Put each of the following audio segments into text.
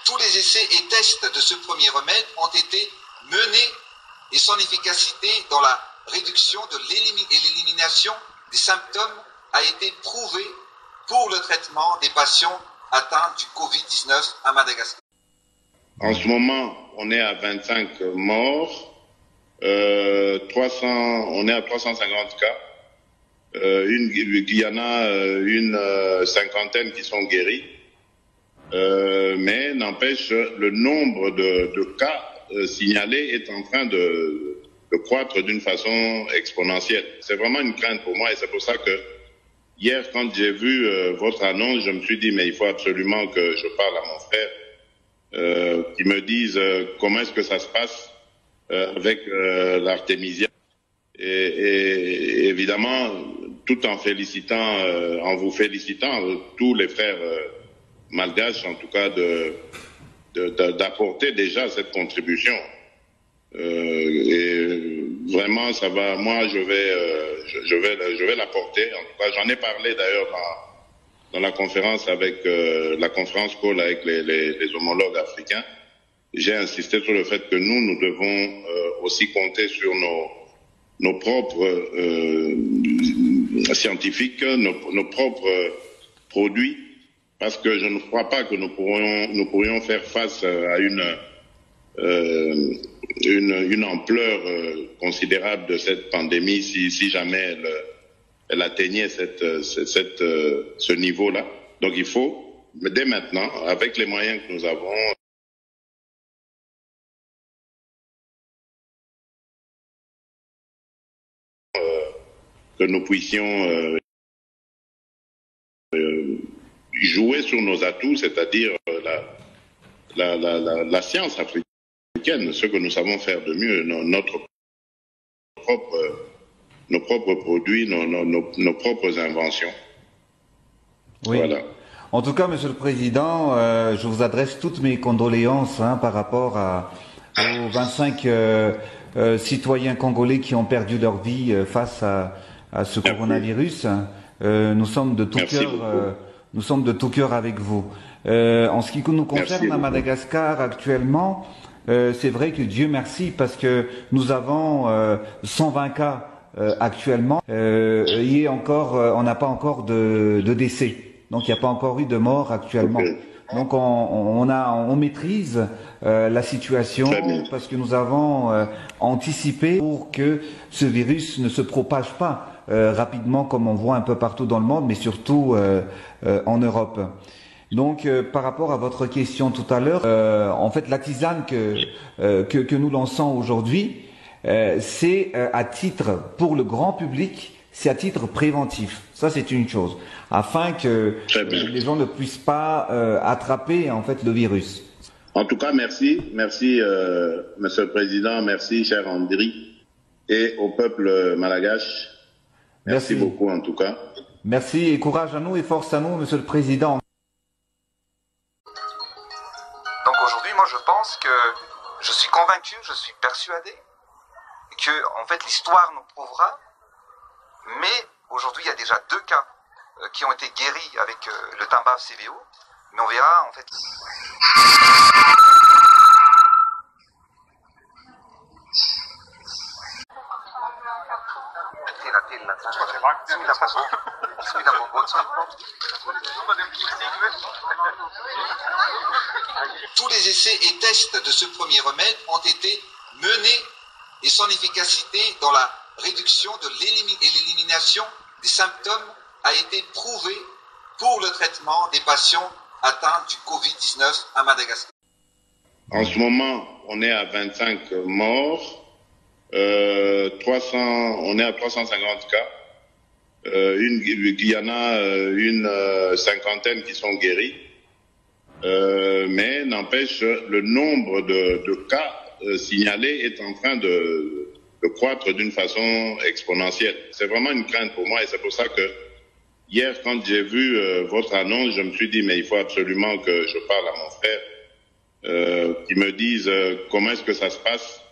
Tous les essais et tests de ce premier remède ont été menés et son efficacité dans la réduction et l'élimination des symptômes a été prouvée pour le traitement des patients atteints du Covid-19 à Madagascar. En ce moment, on est à 25 morts, on est à 350 cas. Il y en a une cinquantaine qui sont guéris. Mais n'empêche, le nombre de cas signalés est en train de croître d'une façon exponentielle. C'est vraiment une crainte pour moi et c'est pour ça que hier, quand j'ai vu votre annonce, je me suis dit, mais il faut absolument que je parle à mon frère, qui me dise comment est-ce que ça se passe avec l'artémisia. Et évidemment, tout en vous félicitant, tous les frères malgaches, en tout cas, d'apporter déjà cette contribution. Et vraiment, ça va. Moi, je vais l'apporter. En tout cas, j'en ai parlé d'ailleurs dans la conférence avec la conférence call avec les homologues africains. J'ai insisté sur le fait que nous devons aussi compter sur nos propres scientifiques, nos propres produits. Parce que je ne crois pas que nous pourrions faire face à une ampleur considérable de cette pandémie si jamais elle atteignait ce niveau-là. Donc il faut, dès maintenant, avec les moyens que nous avons, que nous puissions jouer sur nos atouts, c'est-à-dire la science africaine, ce que nous savons faire de mieux, nos propres produits, nos propres inventions. Oui. Voilà. En tout cas, Monsieur le Président, je vous adresse toutes mes condoléances par rapport aux 25 citoyens congolais qui ont perdu leur vie face à ce coronavirus. Nous sommes de tout cœur. Nous sommes de tout cœur avec vous. En ce qui nous concerne à Madagascar actuellement, c'est vrai que Dieu merci parce que nous avons 120 cas actuellement et encore, on n'a pas encore de décès. Donc il n'y a pas encore eu de mort actuellement. Donc on maîtrise la situation parce que nous avons anticipé pour que ce virus ne se propage pas rapidement comme on voit un peu partout dans le monde, mais surtout en Europe. Donc par rapport à votre question tout à l'heure, en fait la tisane que nous lançons aujourd'hui, c'est à titre pour le grand public, c'est à titre préventif. Ça c'est une chose, afin que les gens ne puissent pas attraper en fait le virus. En tout cas, merci, Monsieur le Président, merci cher Andri et au peuple malgache. Merci beaucoup en tout cas. Merci et courage à nous et force à nous, Monsieur le Président. Donc aujourd'hui, moi je pense que je suis convaincu, je suis persuadé que en fait l'histoire nous prouvera. Mais aujourd'hui, il y a déjà 2 cas qui ont été guéris avec le Timbav CVO. Mais on verra en fait. Tous les essais et tests de ce premier remède ont été menés et son efficacité dans la réduction et l'élimination des symptômes a été prouvée pour le traitement des patients atteints du Covid-19 à Madagascar. En ce moment, on est à 25 morts, on est à 350 cas. Il y en a une cinquantaine qui sont guéris. Mais n'empêche, le nombre de cas signalés est en train de croître d'une façon exponentielle. C'est vraiment une crainte pour moi et c'est pour ça que hier, quand j'ai vu votre annonce, je me suis dit, mais il faut absolument que je parle à mon frère, qui me dise comment est-ce que ça se passe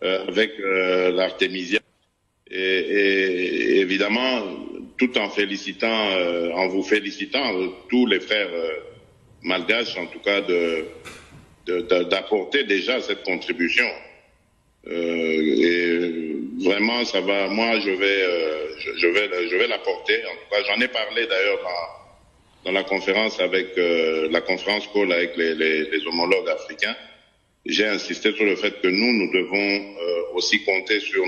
avec l'artémisia. Et évidemment, tout en vous félicitant, tous les frères malgaches, en tout cas, d'apporter déjà cette contribution. Et vraiment, ça va. Moi, je vais l'apporter. En tout cas, j'en ai parlé d'ailleurs dans la conférence avec la conférence call avec les homologues africains. J'ai insisté sur le fait que nous devons aussi compter sur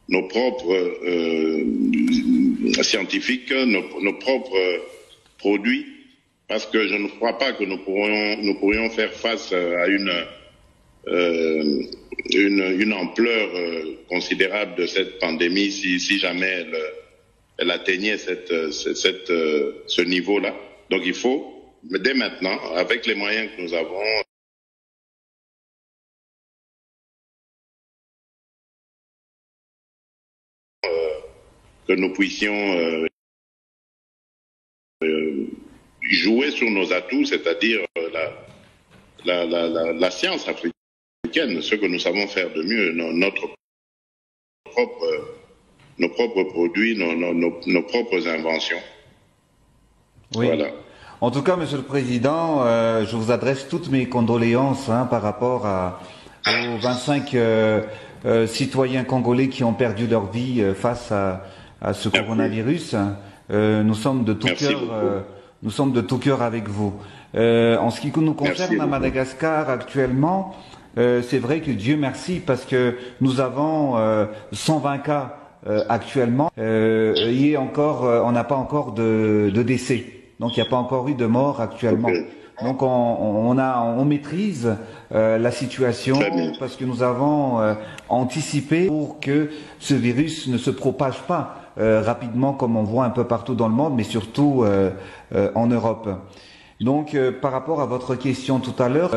nos propres scientifiques, nos propres produits, parce que je ne crois pas que nous pourrions faire face à une ampleur considérable de cette pandémie si jamais elle atteignait ce niveau-là. Donc il faut, dès maintenant, avec les moyens que nous avons, que nous puissions jouer sur nos atouts, c'est-à-dire la science africaine, ce que nous savons faire de mieux, nos propres produits, nos propres inventions. Oui. Voilà. En tout cas, Monsieur le Président, je vous adresse toutes mes condoléances par rapport aux 25 citoyens congolais qui ont perdu leur vie face à ce coronavirus. Nous sommes de tout cœur. Nous sommes de tout cœur avec vous. En ce qui nous concerne à Madagascar actuellement, c'est vrai que Dieu merci parce que nous avons 120 cas actuellement et encore, on n'a pas encore de décès. Donc il n'y a pas encore eu de mort actuellement. Donc on maîtrise la situation parce que nous avons anticipé pour que ce virus ne se propage pas rapidement comme on voit un peu partout dans le monde, mais surtout en Europe. Donc par rapport à votre question tout à l'heure,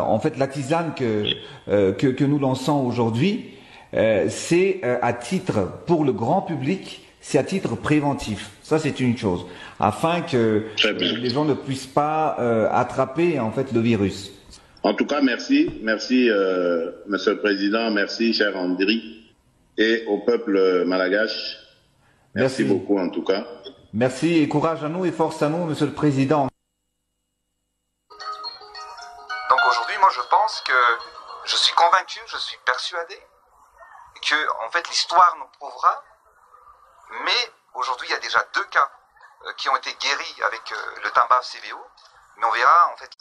en fait la tisane que nous lançons aujourd'hui, c'est à titre pour le grand public, c'est à titre préventif. Ça c'est une chose, afin que les gens ne puissent pas attraper en fait le virus. En tout cas, merci, Monsieur le Président, merci cher Andri, et au peuple malgache. Merci beaucoup en tout cas. Merci et courage à nous et force à nous, Monsieur le Président. Donc aujourd'hui, moi je pense que je suis convaincu, je suis persuadé que en fait l'histoire nous prouvera, mais aujourd'hui il y a déjà 2 cas qui ont été guéris avec le Tamba CVO, mais on verra en fait.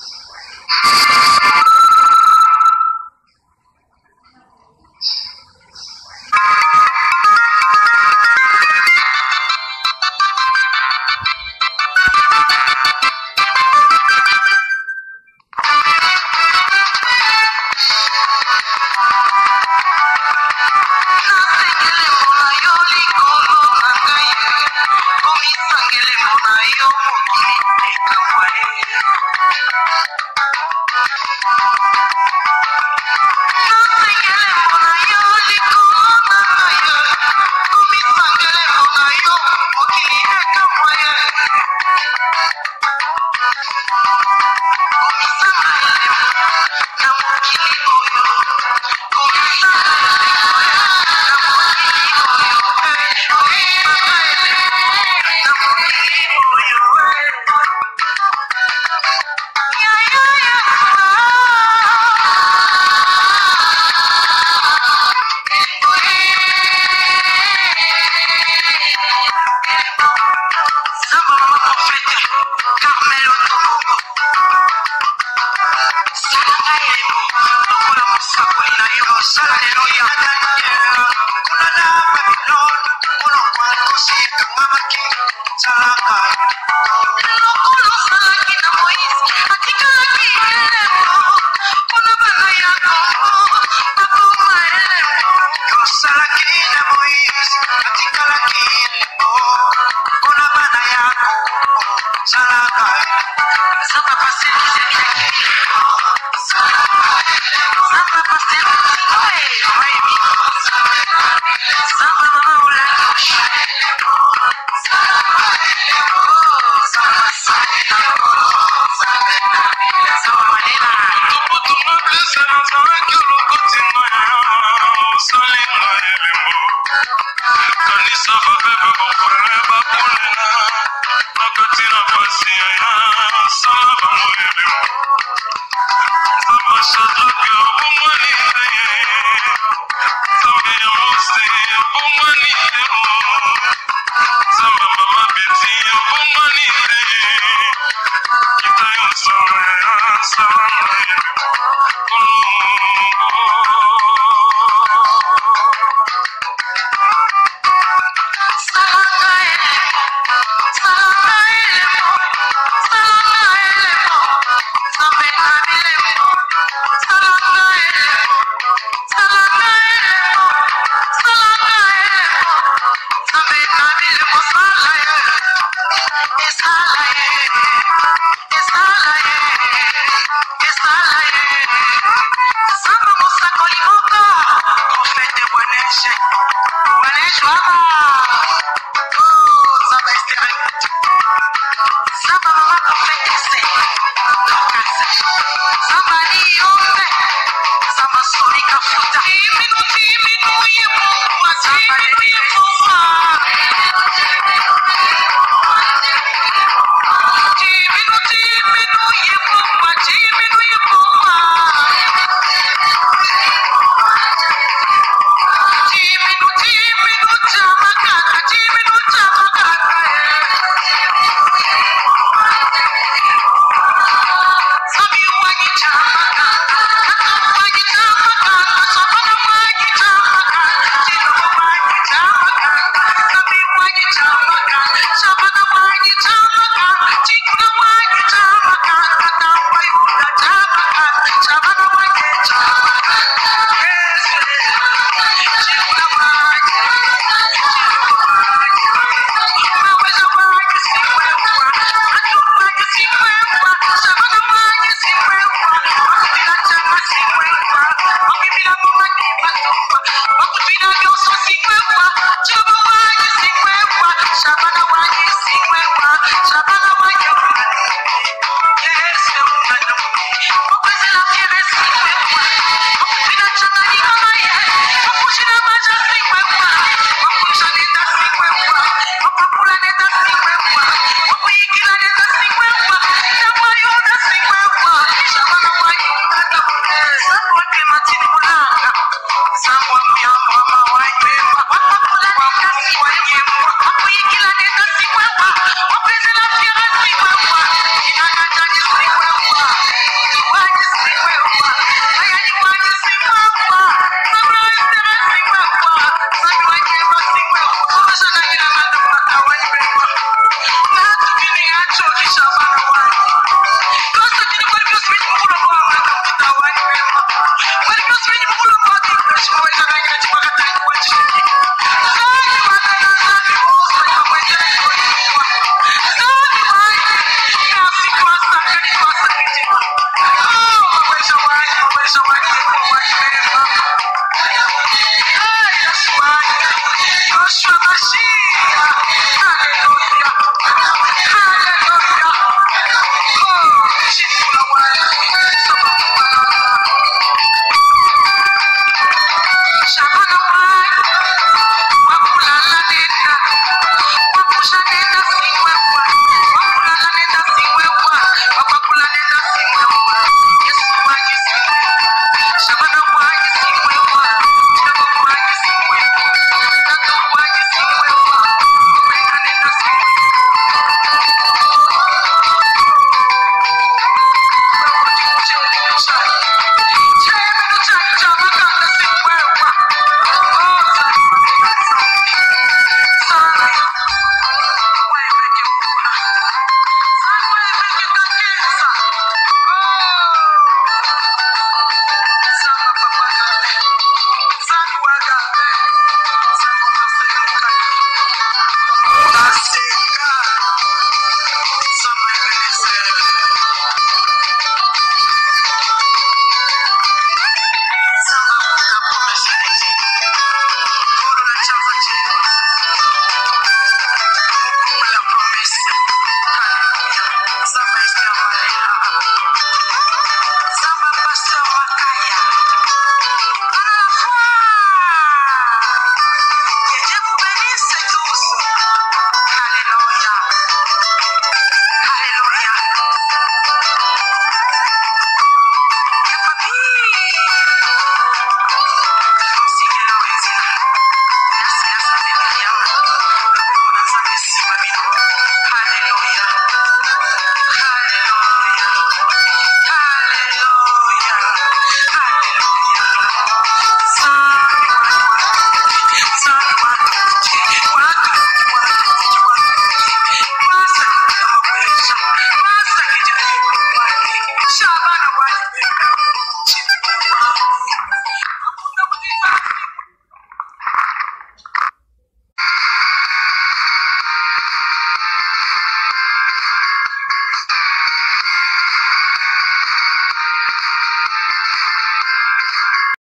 Samba